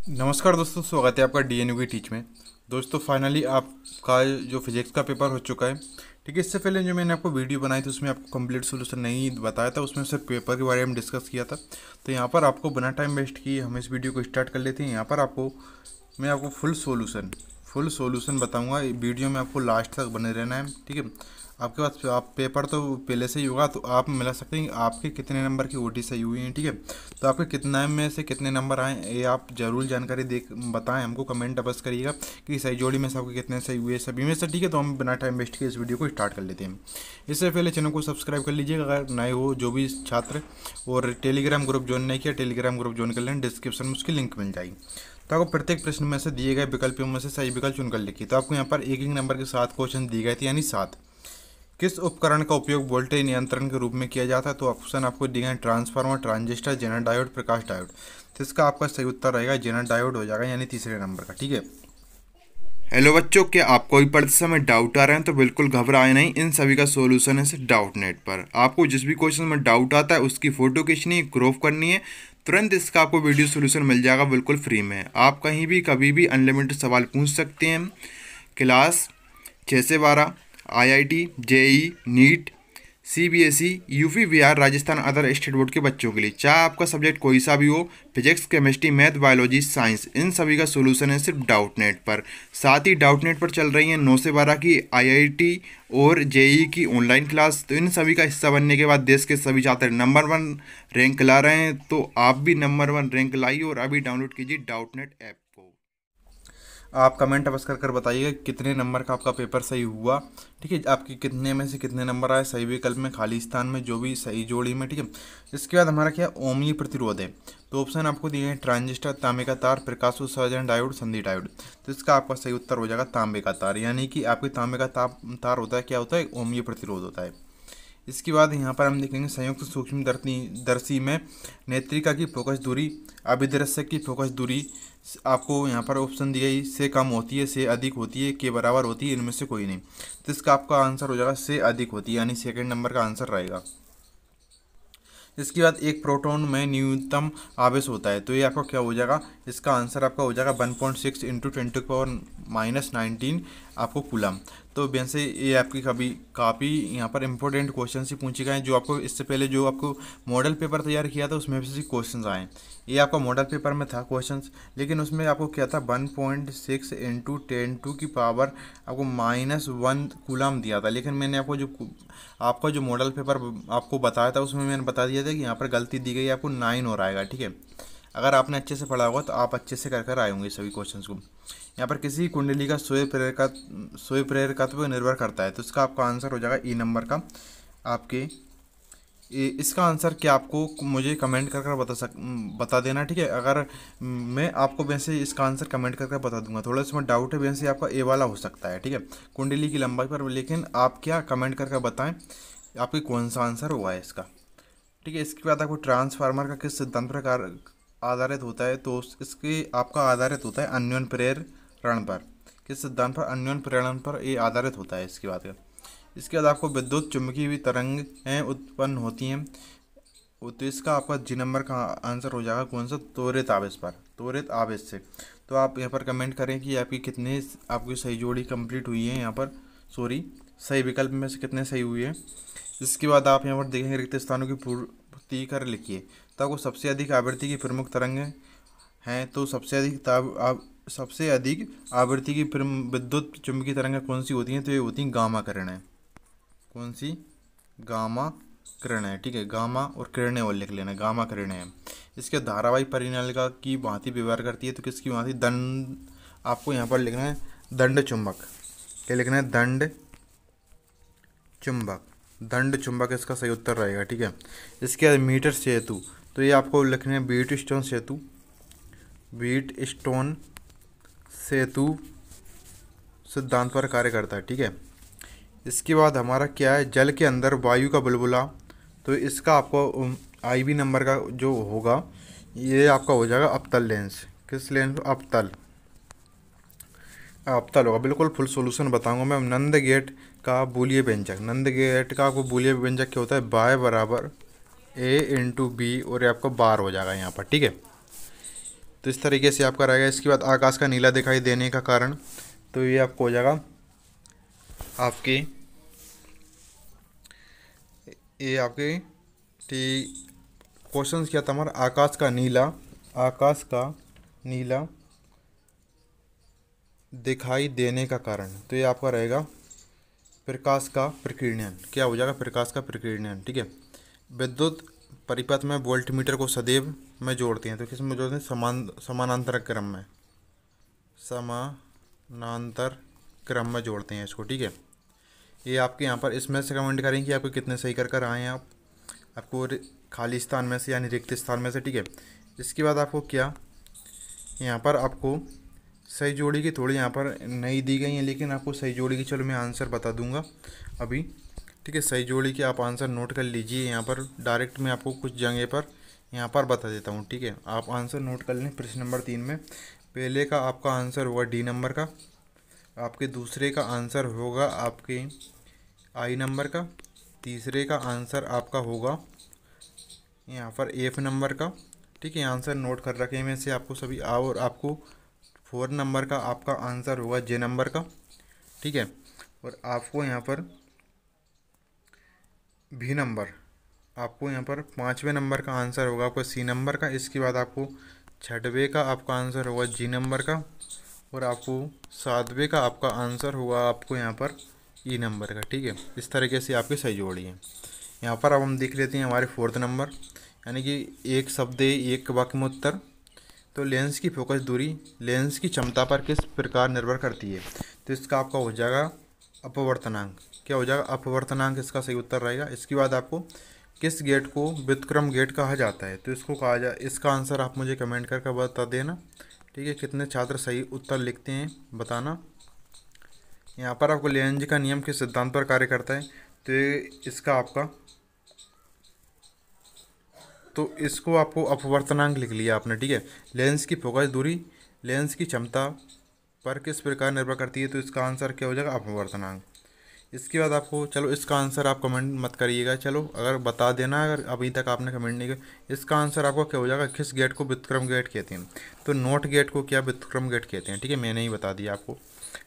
नमस्कार दोस्तों, स्वागत है आपका डीएनयू की टीच में। दोस्तों फाइनली आपका जो फिजिक्स का पेपर हो चुका है। ठीक है, इससे पहले जो मैंने आपको वीडियो बनाई थी उसमें आपको कंप्लीट सोल्यूशन नहीं बताया था, उसमें सिर्फ पेपर के बारे में डिस्कस किया था। तो यहाँ पर आपको बिना टाइम वेस्ट किए हम इस वीडियो को स्टार्ट कर लेते हैं। यहाँ पर मैं आपको फुल सॉल्यूशन बताऊंगा। वीडियो में आपको लास्ट तक बने रहना है। ठीक है, आपके पास आप पेपर तो पहले से ही होगा, तो आप मिला सकते हैं आपके कितने नंबर की ओटी सही हुई हैं। ठीक है, तो आपके कितने में से कितने नंबर आए ये आप जरूर जानकारी देख बताएं हमको, कमेंट अवश्य करिएगा कि सही जोड़ी में से आपके कितने सही हुए सभी में से। ठीक है, तो हम बिना टाइम वेस्ट किए इस वीडियो को स्टार्ट कर लेते हैं। इससे पहले चैनल को सब्सक्राइब कर लीजिएगा अगर नए हो जो भी छात्र, और टेलीग्राम ग्रुप ज्वाइन नहीं किया टेलीग्राम ग्रुप ज्वाइन कर लें, डिस्क्रिप्शन में उसकी लिंक मिल जाएगी। तो आपको प्रत्येक प्रश्न में से दिए गए विकल्पों में से सही विकल्प चुनकर लिखिए। तो आपको यहाँ पर एक नंबर के 7 क्वेश्चन दिए गए थे, यानी 7। किस उपकरण का उपयोग वोल्टेज नियंत्रण के रूप में किया जाता है? तो ऑप्शन आपको दिए गए ट्रांसफार्मर, ट्रांजिस्टर, जेनर डायोड, प्रकाश डायोड। तो इसका आपका सही उत्तर रहेगा जेनर डायोड हो जाएगा, यानी तीसरे नंबर का। ठीक है। हेलो बच्चों, क्या आपको भी पढ़ते समय डाउट आ रहे हैं? तो बिल्कुल घबराए नहीं, इन सभी का सोल्यूशन है डाउट नेट पर। आपको जिस भी क्वेश्चन में डाउट आता है उसकी फोटो खींचनी है, क्रॉप करनी है, तुरंत इसका आपको वीडियो सोल्यूशन मिल जाएगा बिल्कुल फ्री में। आप कहीं भी कभी भी अनलिमिटेड सवाल पूछ सकते हैं। क्लास 6 से 12, IIT, JEE, NEET, CBSE, UP, Bihar, Rajasthan, other state board के बच्चों के लिए, चाहे आपका सब्जेक्ट कोई सा भी हो, physics, chemistry, math, biology, science, इन सभी का सोल्यूशन है सिर्फ डाउट नेट पर। साथ ही डाउट नेट पर चल रही हैं 9 से 12 की IIT और JEE की ऑनलाइन क्लास। तो इन सभी का हिस्सा बनने के बाद देश के सभी छात्र नंबर 1 रैंक ला रहे हैं। तो आप भी नंबर 1 रैंक लाइए और अभी डाउनलोड कीजिए डाउट नेट ऐप को। आप कमेंट अवश्य कर बताइएगा कितने नंबर का आपका पेपर सही हुआ। ठीक है, आपके कितने में से कितने नंबर आए सही विकल्प में, खाली स्थान में, जो भी सही जोड़ी में। ठीक है, इसके बाद हमारा क्या ओमनी प्रतिरोध है। तो ऑप्शन आपको दिए हैं ट्रांजिस्टर, तांबे का तार, प्रकाश उत्सर्जन डायोड, संधि डायोड। तो इसका आपका सही उत्तर हो जाएगा तांबे का तार, यानी कि आपके तांबे का तार होता है, क्या होता है, ओमनी प्रतिरोध होता है। इसके बाद यहाँ पर हम देखेंगे संयुक्त सूक्ष्म दर्शी में नेत्रिका की फोकस दूरी, अभिदर्शक की फोकस दूरी आपको यहाँ पर ऑप्शन दिया है, से कम होती है, से अधिक होती है, के बराबर होती है, इनमें से कोई नहीं। तो इसका आपका आंसर हो जाएगा से अधिक होती है, यानी सेकंड नंबर का आंसर रहेगा। इसके बाद एक प्रोटॉन में न्यूनतम आवेश होता है, तो ये आपका क्या हो जाएगा, इसका आंसर आपका हो जाएगा 1.6 इंटू 10⁻⁻19 आपको कूलम। तो वैसे ये आपकी काफ़ी यहाँ पर इंपॉर्टेंट क्वेश्चन ही पूछे गए हैं, जो आपको इससे पहले जो आपको मॉडल पेपर तैयार किया था उसमें से क्वेश्चन आए। ये आपका मॉडल पेपर में था क्वेश्चंस, लेकिन उसमें आपको क्या था 1.6 इंटू 10⁻⁻ आपको -1 कूलम दिया था। लेकिन मैंने आपका जो मॉडल पेपर आपको बताया था उसमें मैंने बता दिया था कि यहाँ पर गलती दी गई, आपको 9 और आएगा। ठीक है, अगर आपने अच्छे से पढ़ा होगा तो आप अच्छे से कर आए होंगे सभी क्वेश्चंस को। यहाँ पर किसी कुंडली का स्वयं प्रेरकत्व निर्भर करता है, तो इसका आपका आंसर हो जाएगा ई नंबर का। आपके इसका आंसर क्या आपको मुझे कमेंट कर बता देना। ठीक है, अगर मैं आपको वैसे इसका आंसर कमेंट कर बता दूंगा। थोड़ा इसमें डाउट है, वैसे आपका ए वाला हो सकता है। ठीक है, कुंडली की लंबाई पर, लेकिन आप क्या कमेंट कर बताएं आपकी कौन सा आंसर हुआ है इसका। ठीक है, इसके बाद आपको ट्रांसफार्मर का किस सिद्धांत पर आधारित होता है? तो इसके आपका आधारित होता है अन्योन प्रेरण पर। किस सिद्धांत पर? अन्योन प्रेरण पर ये आधारित होता है। इसके बाद आपको विद्युत चुम्बकीय भी तरंगें उत्पन्न होती हैं, तो इसका आपका जी नंबर का आंसर हो जाएगा कौन सा, त्वरित आवेश पर, त्वरित आवेश से। तो आप यहाँ पर कमेंट करें कि आपकी सही जोड़ी कंप्लीट हुई है, यहाँ पर सही विकल्प में से कितने सही हुए हैं। इसके बाद आप यहाँ पर देखेंगे रिक्त स्थानों की पूर्ति कर लिखिए। तो आपको सबसे अधिक आवृत्ति की प्रमुख तरंगें हैं, तो सबसे अधिक आवृत्ति की विद्युत चुम्बकीय तरंगें कौन सी होती हैं? तो ये होती हैं गामा किरणें। कौन सी? गामा किरणें। ठीक है, गामा और किरणें और लिख लेना, गामा किरणें हैं। इसके धारावाही परिनालिका की भांति व्यवहार करती है, तो किसकी भांति? दंड, आपको यहाँ पर लिखना है दंड चुंबक। क्या लिखना है? दंड चुंबक। दंड चुंबक इसका सही उत्तर रहेगा। ठीक है, इसके बाद मीटर सेतु, तो ये आपको लिखना है व्हीट स्टोन सेतु। व्हीट स्टोन सेतु सिद्धांत पर कार्य करता है। ठीक है, इसके बाद हमारा क्या है, जल के अंदर वायु का बुलबुला। तो इसका आपको IB नंबर का जो होगा ये आपका हो जाएगा अवतल लेंस। किस लेंस? अवतल होगा। बिल्कुल फुल सॉल्यूशन बताऊंगा मैं। नंद गेट का बूलिय व्यंजक, नंद गेट का आपको बूलिय व्यंजक क्या होता है? बाय बराबर A इंटू बी, और ये आपका बार हो जाएगा यहाँ पर। ठीक है, तो इस तरीके से आपका रहेगा। इसके बाद आकाश का नीला दिखाई देने का कारण, तो ये आपको हो जाएगा आपके, ये आपके ठीक क्वेश्चन क्या था हमारा, आकाश का नीला दिखाई देने का कारण, तो ये आपका रहेगा प्रकाश का प्रकीर्णन। क्या हो जाएगा, प्रकाश का प्रकीर्णन। ठीक है। विद्युत परिपथ में वोल्टमीटर को सदैव में जोड़ते हैं, तो किस में जोड़ते हैं, समानांतर क्रम में, समानांतर क्रम में जोड़ते हैं इसको। ठीक है। ये आपके यहाँ पर इसमें से कमेंट करेंगे कि आपको कितने सही कर आए हैं आपको खाली स्थान में से यानी रिक्त स्थान में से। ठीक है। इसके बाद आपको क्या यहाँ पर आपको सही जोड़ी की थोड़ी यहाँ पर नहीं दी गई है, लेकिन आपको सही जोड़ी की चलो मैं आंसर बता दूंगा अभी। ठीक है। सही जोड़ी के आप आंसर नोट कर लीजिए। यहाँ पर डायरेक्ट मैं आपको कुछ जगह पर यहाँ पर बता देता हूँ। ठीक है। आप आंसर नोट कर लें। प्रश्न नंबर 3 में पहले का आपका आंसर होगा डी नंबर का, आपके दूसरे का आंसर होगा आपके आई नंबर का, तीसरे का आंसर आपका होगा यहाँ पर एफ नंबर का। ठीक है। आंसर नोट कर रखे में से आपको सभी, और आपको 4 नंबर का आपका आंसर होगा जे नंबर का। ठीक है। और आपको यहाँ पर भी नंबर, आपको यहाँ पर 5वें नंबर का आंसर होगा आपका सी नंबर का। इसके बाद आपको 6वें का आपका आंसर होगा जी नंबर का, और आपको 7वें का आपका आंसर होगा आपको यहाँ पर ई नंबर का। ठीक है। इस तरीके से आपकी सही जोड़ी है। यहाँ पर अब हम देख लेते हैं हमारे 4th नंबर, यानी कि एक शब्द एक वाक्य में उत्तर। तो लेंस की फोकस दूरी लेंस की क्षमता पर किस प्रकार निर्भर करती है, तो इसका आपका हो जाएगा अपवर्तनांक। क्या हो जाएगा, अपवर्तनांक इसका सही उत्तर रहेगा। इसके बाद आपको किस गेट को व्युत्क्रम गेट कहा जाता है, तो इसको कहा जाए, इसका आंसर आप मुझे कमेंट करके बता देना। ठीक है। कितने छात्र सही उत्तर लिखते हैं बताना। यहाँ पर आपको लेंज का नियम किस सिद्धांत पर कार्य करता है, तो इसका आपका, तो इसको आपको अपवर्तनांक लिख लिया आपने। ठीक है। लेंस की फोकस दूरी लेंस की क्षमता पर किस प्रकार निर्भर करती है, तो इसका आंसर क्या हो जाएगा, अपवर्तनांक। इसके बाद आपको, चलो इसका आंसर आप कमेंट मत करिएगा, चलो अगर बता देना, अगर अभी तक आपने कमेंट नहीं किया। इसका आंसर आपको क्या हो जाएगा, किस गेट को व्युत्क्रम गेट कहते हैं, तो नोट गेट को क्या व्युत्क्रम गेट कहते हैं। ठीक है। मैंने ही बता दिया आपको।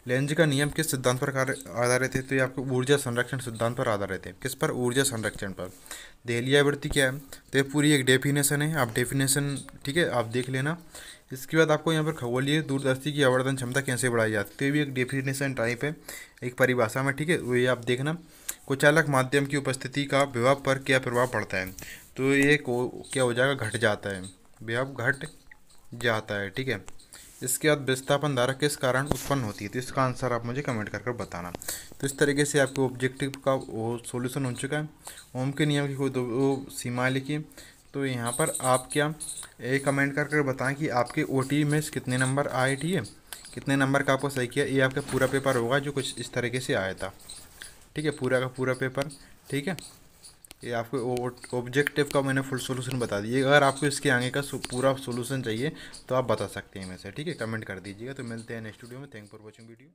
लेंज का नियम किस सिद्धांत पर आधारित है, तो ये आपको ऊर्जा संरक्षण सिद्धांत पर आधारित है। किस पर, ऊर्जा संरक्षण पर। देहली आवृत्ति क्या है, तो ये पूरी एक डेफिनेशन है, आप डेफिनेशन ठीक है आप देख लेना। इसके बाद आपको यहाँ पर खगोलीय दूरदर्शी की आवर्धन क्षमता कैसे बढ़ाई जाती है, तो ये भी एक डेफिनेशन टाइप है, एक परिभाषा में। ठीक है। वो ये आप देखना। कुचालक माध्यम की उपस्थिति का विभव पर क्या प्रभाव पड़ता है, तो ये क्या हो जाएगा, घट जाता है, विभव घट जाता है। ठीक है। इसके बाद विस्थापन धारा किस कारण उत्पन्न होती है, तो इसका आंसर आप मुझे कमेंट कर बताना। तो इस तरीके से आपके ऑब्जेक्टिव का वो सॉल्यूशन हो चुका है। ओम के नियम की कोई दो सीमाएं लिखिए। तो यहाँ पर आप क्या एक कमेंट कर बताएं कि आपके ओटी में कितने नंबर आए। ठीक है। कितने नंबर का आपको सही किया। ये आपका पूरा पेपर होगा जो कुछ इस तरीके से आया था। ठीक है। पूरा का पूरा पेपर। ठीक है। ये आपको ऑब्जेक्टिव का मैंने फुल सॉल्यूशन बता दिए। अगर आपको इसके आगे का पूरा सॉल्यूशन चाहिए तो आप बता सकते हैं मेरे से। ठीक है। कमेंट कर दीजिएगा। तो मिलते हैं नेक्स्ट वीडियो में। Thank for watching video.